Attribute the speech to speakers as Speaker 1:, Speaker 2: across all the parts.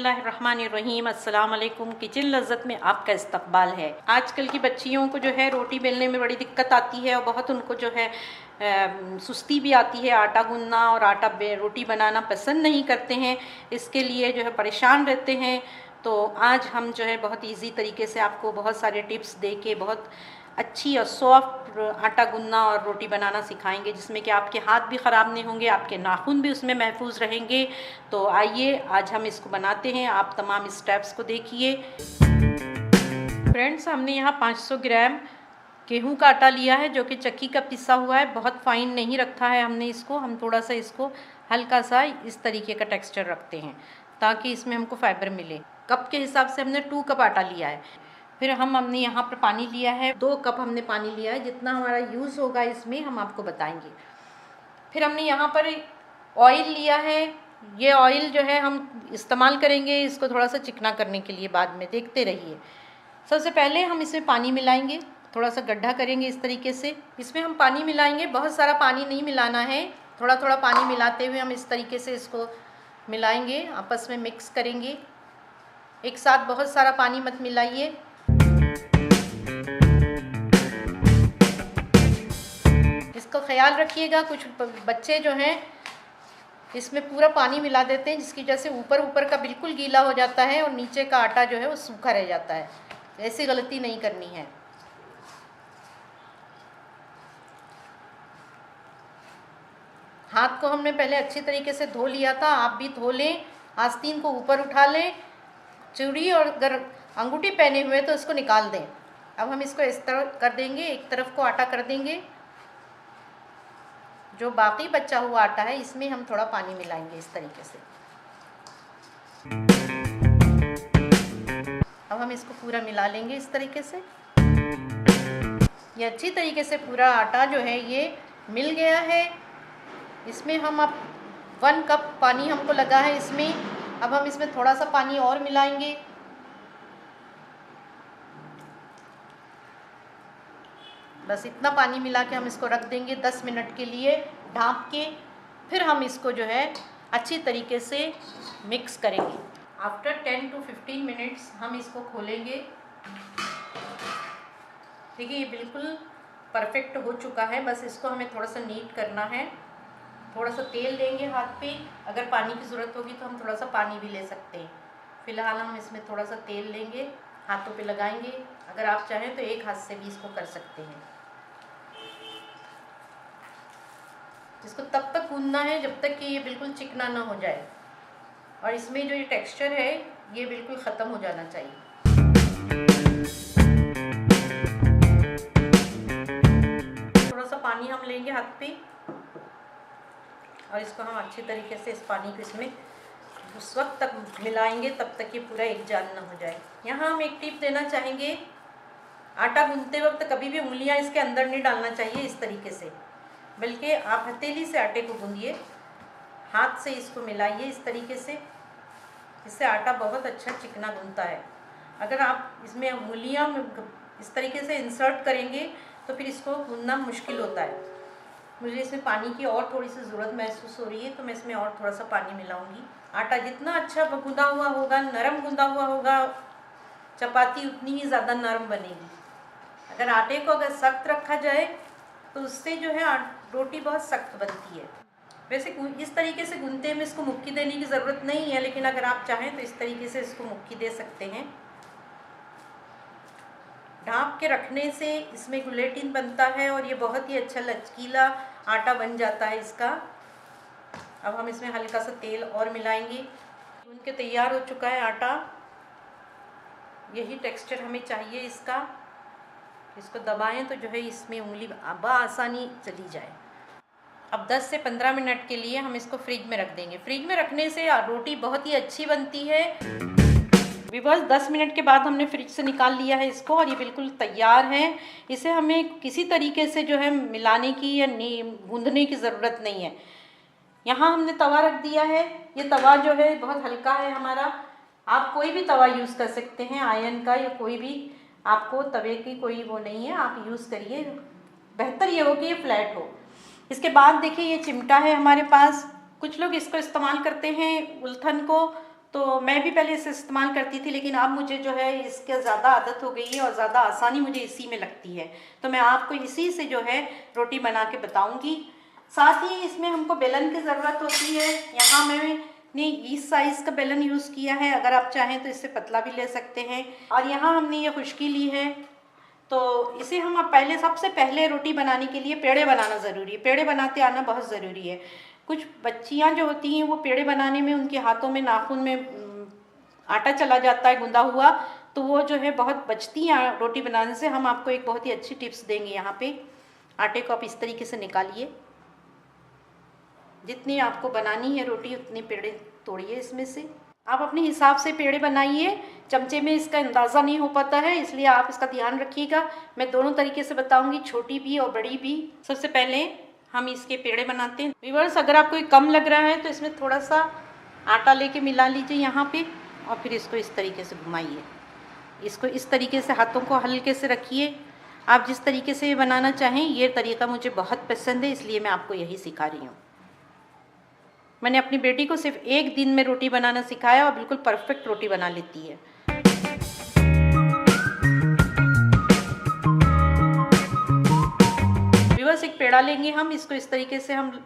Speaker 1: बिस्मिल्लाहिर्रहमानिर्रहीम। अस्सलाम वालेकुम। किचन लज़्ज़त में आपका इस्तकबाल है। आजकल की बच्चियों को जो है रोटी बेलने में बड़ी दिक्कत आती है और बहुत उनको जो है सुस्ती भी आती है। आटा गूंदना और रोटी बनाना पसंद नहीं करते हैं, इसके लिए जो है परेशान रहते हैं। तो आज हम जो है बहुत इजी तरीके से आपको बहुत सारे टिप्स दे के बहुत अच्छी और सॉफ्ट आटा गूंदना और रोटी बनाना सिखाएंगे, जिसमें कि आपके हाथ भी ख़राब नहीं होंगे, आपके नाखून भी उसमें महफूज रहेंगे। तो आइए आज हम इसको बनाते हैं। आप तमाम स्टेप्स को देखिए। फ्रेंड्स, हमने यहाँ 500 ग्राम गेहूं का आटा लिया है, जो कि चक्की का पिसा हुआ है। बहुत फाइन नहीं रखा है हमने इसको। हम थोड़ा सा इसको हल्का सा इस तरीके का टेक्सचर रखते हैं ताकि इसमें हमको फाइबर मिले। कप के हिसाब से हमने 2 कप आटा लिया है। फिर हमने यहाँ पर पानी लिया है, 2 कप हमने पानी लिया है। जितना हमारा यूज़ होगा इसमें हम आपको बताएंगे। फिर हमने यहाँ पर ऑयल लिया है। ये ऑयल जो है हम इस्तेमाल करेंगे इसको थोड़ा सा चिकना करने के लिए, बाद में देखते रहिए। सबसे पहले हम इसमें पानी मिलाएंगे, थोड़ा सा गड्ढा करेंगे इस तरीके से। इसमें हम पानी मिलाएंगे, बहुत सारा पानी नहीं मिलाना है, थोड़ा थोड़ा पानी मिलाते हुए हम इस तरीके से इसको मिलाएंगे, आपस में मिक्स करेंगे। एक साथ बहुत सारा पानी मत मिलाइए। इसका ख्याल रखिएगा, कुछ बच्चे जो हैं इसमें पूरा पानी मिला देते हैं, जिसकी वजह से ऊपर का बिल्कुल गीला हो जाता है और नीचे का आटा जो है वो सूखा रह जाता है। ऐसी गलती नहीं करनी है। हाथ को हमने पहले अच्छी तरीके से धो लिया था, आप भी धो लें। आस्तीन को ऊपर उठा लें, चूड़ी और अगर अंगूठी पहने हुए तो इसको निकाल दें। अब हम इसको इस तरह कर देंगे, एक तरफ को आटा कर देंगे। जो बाकी बचा हुआ आटा है इसमें हम थोड़ा पानी मिलाएंगे इस तरीके से। अब हम इसको पूरा मिला लेंगे इस तरीके से। ये अच्छी तरीके से पूरा आटा जो है ये मिल गया है। इसमें हम अब 1 कप पानी हमको लगा है इसमें। अब हम इसमें थोड़ा सा पानी और मिलाएंगे। बस इतना पानी मिला के हम इसको रख देंगे 10 मिनट के लिए ढाँप के। फिर हम इसको जो है अच्छी तरीके से मिक्स करेंगे। आफ्टर 10 to 15 मिनट्स हम इसको खोलेंगे। देखिए ये बिल्कुल परफेक्ट हो चुका है। बस इसको हमें थोड़ा सा नीट करना है। थोड़ा सा तेल देंगे हाथ पे, अगर पानी की ज़रूरत होगी तो हम थोड़ा सा पानी भी ले सकते हैं। फ़िलहाल हम इसमें थोड़ा सा तेल लेंगे, हाथों पे लगाएंगे। अगर आप चाहें तो एक हाथ से भी इसको कर सकते हैं। इसको तब तक गूंदना है जब तक कि ये बिल्कुल चिकना ना हो जाए और इसमें जो ये टेक्सचर है ये बिल्कुल ख़त्म हो जाना चाहिए। थोड़ा सा पानी हम लेंगे हाथ पे और इसको हम अच्छी तरीके से इस पानी को इसमें उस वक्त तक मिलाएंगे तब तक ये पूरा एक जान ना हो जाए। यहाँ हम एक टिप देना चाहेंगे, आटा गूंदते वक्त कभी भी उंगलियाँ इसके अंदर नहीं डालना चाहिए इस तरीके से, बल्कि आप हथेली से आटे को गूंदिए, हाथ से इसको मिलाइए इस तरीके से। इससे आटा बहुत अच्छा चिकना गूंदता है। अगर आप इसमें उंगलियाँ इस तरीके से इंसर्ट करेंगे तो फिर इसको गूंदना मुश्किल होता है। मुझे इसमें पानी की और थोड़ी सी ज़रूरत महसूस हो रही है, तो मैं इसमें और थोड़ा सा पानी मिलाऊंगी। आटा जितना अच्छा गूंदा हुआ होगा, नरम गूंदा हुआ होगा, चपाती उतनी ही ज़्यादा नरम बनेगी। अगर आटे को अगर सख्त रखा जाए तो उससे जो है रोटी बहुत सख्त बनती है। वैसे इस तरीके से गूंदते में इसको मुक्की देने की ज़रूरत नहीं है, लेकिन अगर आप चाहें तो इस तरीके से इसको मुक्की दे सकते हैं। ढाँप के रखने से इसमें गुलेटिन बनता है और ये बहुत ही अच्छा लचकीला आटा बन जाता है इसका। अब हम इसमें हल्का सा तेल और मिलाएंगे। गूंद के तैयार हो चुका है आटा। यही टेक्सचर हमें चाहिए इसका। इसको दबाएं तो जो है इसमें उंगली आसानी चली जाए। अब 10 से 15 मिनट के लिए हम इसको फ्रिज में रख देंगे। फ्रिज में रखने से रोटी बहुत ही अच्छी बनती है। बस 10 मिनट के बाद हमने फ्रिज से निकाल लिया है इसको और ये बिल्कुल तैयार है। इसे हमें किसी तरीके से जो है मिलाने की या गूंदने की ज़रूरत नहीं है। यहाँ हमने तवा रख दिया है। ये तवा जो है बहुत हल्का है हमारा। आप कोई भी तवा यूज़ कर सकते हैं, आयरन का या कोई भी, आपको तवे की कोई वो नहीं है, आप यूज़ करिए। बेहतर ये हो कि ये फ्लैट हो। इसके बाद देखिए ये चिमटा है हमारे पास। कुछ लोग इसको इस्तेमाल करते हैं उलथन को, तो मैं भी पहले इसे इस्तेमाल करती थी, लेकिन अब मुझे जो है इसके ज़्यादा आदत हो गई है और ज़्यादा आसानी मुझे इसी में लगती है। तो मैं आपको इसी से जो है रोटी बना के बताऊँगी। साथ ही इसमें हमको बेलन की ज़रूरत होती है। यहाँ मैंने इस साइज़ का बेलन यूज़ किया है, अगर आप चाहें तो इससे पतला भी ले सकते हैं। और यहाँ हमने ये खुश्की ली है, तो इसे हम अब सबसे पहले रोटी बनाने के लिए पेड़े बनाना ज़रूरी है। पेड़े बनाते आना बहुत ज़रूरी है। कुछ बच्चियाँ जो होती हैं वो पेड़े बनाने में उनके हाथों में, नाखून में आटा चला जाता है गुंदा हुआ, तो वो जो है बहुत बचती हैं रोटी बनाने से। हम आपको एक बहुत ही अच्छी टिप्स देंगे यहाँ पे। आटे को आप इस तरीके से निकालिए, जितनी आपको बनानी है रोटी उतने पेड़े तोड़िए इसमें से। आप अपने हिसाब से पेड़े बनाइए, चमचे में इसका अंदाज़ा नहीं हो पाता है, इसलिए आप इसका ध्यान रखिएगा। मैं दोनों तरीके से बताऊंगी, छोटी भी और बड़ी भी। सबसे पहले हम इसके पेड़े बनाते हैं। व्यूअर्स, अगर आपको कम लग रहा है तो इसमें थोड़ा सा आटा लेके मिला लीजिए यहाँ पे, और फिर इसको इस तरीके से घुमाइए। इसको इस तरीके से हाथों को हल्के से रखिए। आप जिस तरीके से ये बनाना चाहें, ये तरीका मुझे बहुत पसंद है, इसलिए मैं आपको यही सिखा रही हूँ। मैंने अपनी बेटी को सिर्फ एक दिन में रोटी बनाना सिखाया और बिल्कुल परफेक्ट रोटी बना लेती है। व्यूअर्स, एक पेड़ा लेंगे हम, इसको इस तरीके से हम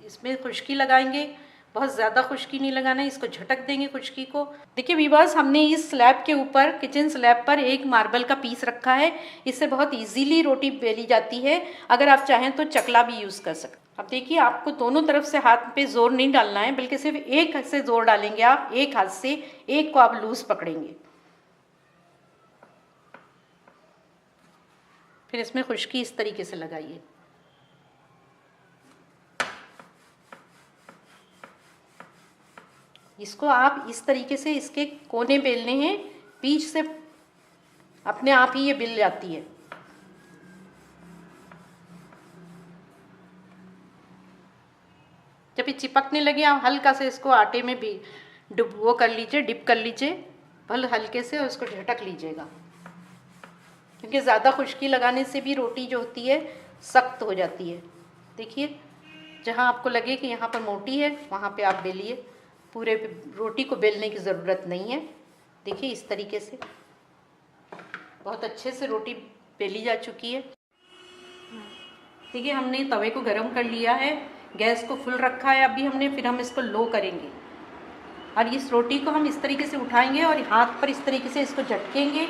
Speaker 1: इसमें खुश्की लगाएंगे। बहुत ज़्यादा खुश्की नहीं लगाना है, इसको झटक देंगे खुश्की को। देखिए व्यूअर्स, हमने इस स्लैब के ऊपर, किचन स्लैब पर एक मार्बल का पीस रखा है। इससे बहुत इजीली रोटी बेली जाती है। अगर आप चाहें तो चकला भी यूज़ कर सकते हैं। अब देखिए, आपको दोनों तरफ से हाथ पे जोर नहीं डालना है, बल्कि सिर्फ एक हाथ से जोर डालेंगे। आप एक हाथ से, एक को आप लूज पकड़ेंगे। फिर इसमें खुश्की इस तरीके से लगाइए। इसको आप इस तरीके से इसके कोने बेलने हैं, बीच से अपने आप ही ये बिल जाती है। जब ये चिपकने लगे, आप हल्का से इसको आटे में भी डिप कर लीजिए भले हल्के से, और इसको झटक लीजिएगा, क्योंकि ज़्यादा खुश्की लगाने से भी रोटी जो होती है सख्त हो जाती है। देखिए, जहाँ आपको लगे कि यहाँ पर मोटी है, वहाँ पे आप बेलिए। पूरे रोटी को बेलने की ज़रूरत नहीं है। देखिए, इस तरीके से बहुत अच्छे से रोटी बेली जा चुकी है। देखिए, हमने तवे को गरम कर लिया है, गैस को फुल रखा है अभी हमने। फिर हम इसको लो करेंगे और इस रोटी को हम इस तरीके से उठाएंगे और हाथ पर इस तरीके से इसको झटकेंगे।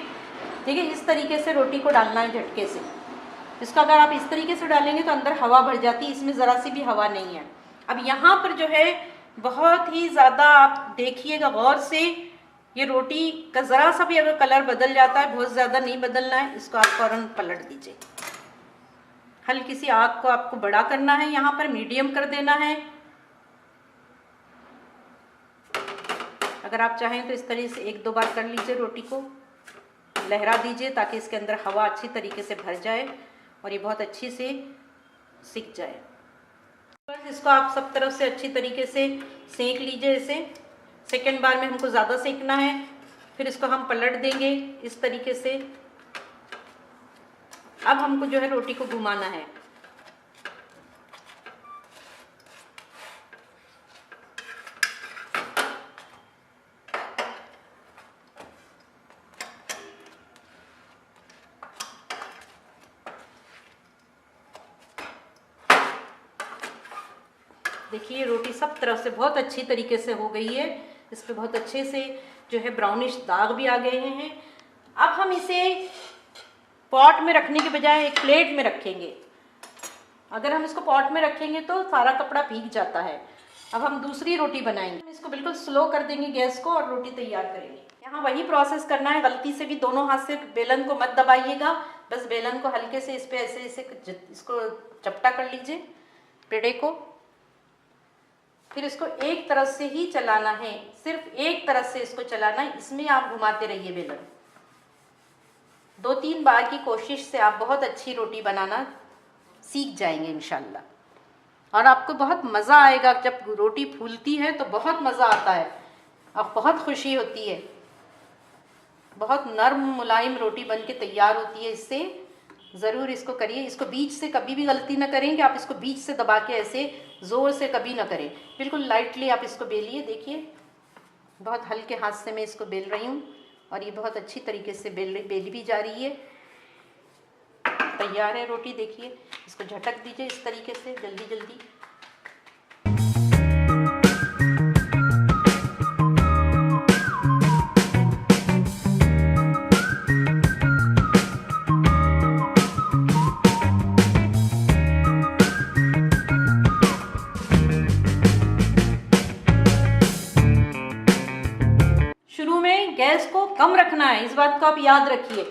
Speaker 1: देखिए, इस तरीके से रोटी को डालना है, झटके से। इसको अगर आप इस तरीके से डालेंगे तो अंदर हवा भर जाती है, इसमें ज़रा सी भी हवा नहीं है। अब यहाँ पर जो है बहुत ही ज़्यादा आप देखिएगा गौर से, ये रोटी का ज़रा सा भी अगर कलर बदल जाता है, बहुत ज़्यादा नहीं बदलना है, इसको आप फ़ौरन पलट दीजिए। हल्की सी आग को आपको बड़ा करना है, यहाँ पर मीडियम कर देना है। अगर आप चाहें तो इस तरीके से एक दो बार कर लीजिए, रोटी को लहरा दीजिए ताकि इसके अंदर हवा अच्छी तरीके से भर जाए और ये बहुत अच्छी से सिक जाए। बस इसको आप सब तरफ से अच्छी तरीके से सेक लीजिए। इसे सेकेंड बार में हमको ज़्यादा सेकना है। फिर इसको हम पलट देंगे इस तरीके से। अब हमको जो है रोटी को घुमाना है। देखिए, रोटी सब तरफ से बहुत अच्छी तरीके से हो गई है। इस पे बहुत अच्छे से जो है ब्राउनिश दाग भी आ गए हैं। अब हम इसे पॉट में रखने के बजाय एक प्लेट में रखेंगे। अगर हम इसको पॉट में रखेंगे तो सारा कपड़ा भीग जाता है। अब हम दूसरी रोटी बनाएंगे। इसको बिल्कुल स्लो कर देंगे गैस को और रोटी तैयार करेंगे। यहाँ वही प्रोसेस करना है। गलती से भी दोनों हाथ से बेलन को मत दबाइएगा, बस बेलन को हल्के से इस पे ऐसे इसको चपटा कर लीजिए पेड़े को। फिर इसको एक तरफ से ही चलाना है, सिर्फ एक तरफ से इसको चलाना है। इसमें आप घुमाते रहिए बेलन। 2-3 बार की कोशिश से आप बहुत अच्छी रोटी बनाना सीख जाएंगे इंशाल्लाह। और आपको बहुत मज़ा आएगा। जब रोटी फूलती है तो बहुत मज़ा आता है, अब बहुत खुशी होती है। बहुत नरम मुलायम रोटी बन के तैयार होती है। इससे ज़रूर इसको करिए। इसको बीच से कभी भी गलती ना करें कि आप इसको बीच से दबा के ऐसे ज़ोर से कभी ना करें। बिल्कुल लाइटली आप इसको बेलिए। देखिए, बहुत हल्के हाथ से मैं इसको बेल रही हूँ और ये बहुत अच्छी तरीके से बेली भी जा रही है। तैयार है रोटी, देखिए। इसको झटक दीजिए इस तरीके से जल्दी जल्दी। शुरू में गैस को कम रखना है, इस बात को आप याद रखिए।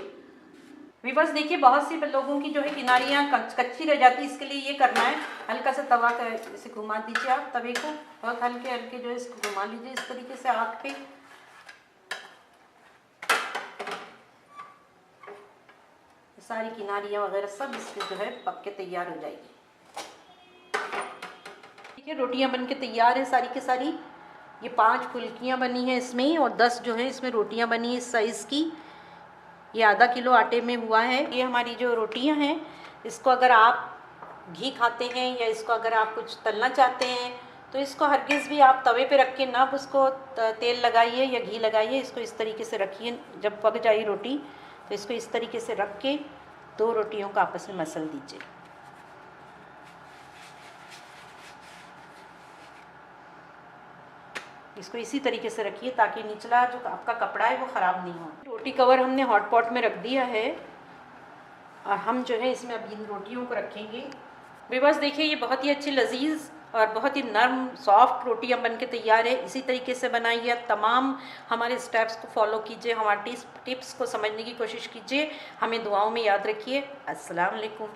Speaker 1: वीवर्स देखिए, बहुत सी लोगों की जो है किनारियाँ कच्ची रह जाती है, इसके लिए ये करना है, हल्का सा तवा का इसे घुमा दीजिए आप तवे को, बहुत हल्के हल्के जो है इसको घुमा लीजिए इस तरीके से आग पे। सारी किनारियाँ वगैरह सब इसके जो है पक के तैयार हो जाएगी। देखिए रोटियाँ बन के तैयार है सारी की सारी। ये 5 फुल्कियाँ बनी हैं इसमें और 10 जो है इसमें रोटियाँ बनी है इस साइज़ की। ये आधा किलो आटे में हुआ है। ये हमारी जो रोटियां हैं, इसको अगर आप घी खाते हैं या इसको अगर आप कुछ तलना चाहते हैं तो इसको हरगिज़ भी आप तवे पे रख के ना उसको तेल लगाइए या घी लगाइए, इसको इस तरीके से रखिए। जब पक जाए रोटी तो इसको इस तरीके से रख के 2 रोटियों को आपस में मसल दीजिए। इसको इसी तरीके से रखिए ताकि निचला जो आपका कपड़ा है वो ख़राब नहीं हो। रोटी कवर हमने हॉट पॉट में रख दिया है और हम जो है इसमें अब इन रोटियों को रखेंगे। बस देखिए, ये बहुत ही अच्छी लजीज और बहुत ही नरम सॉफ्ट रोटियां बन के तैयार है। इसी तरीके से बनाइए, तमाम हमारे स्टेप्स को फॉलो कीजिए, हमारे टिप्स को समझने की कोशिश कीजिए, हमें दुआओं में याद रखिए। अस्सलाम वालेकुम।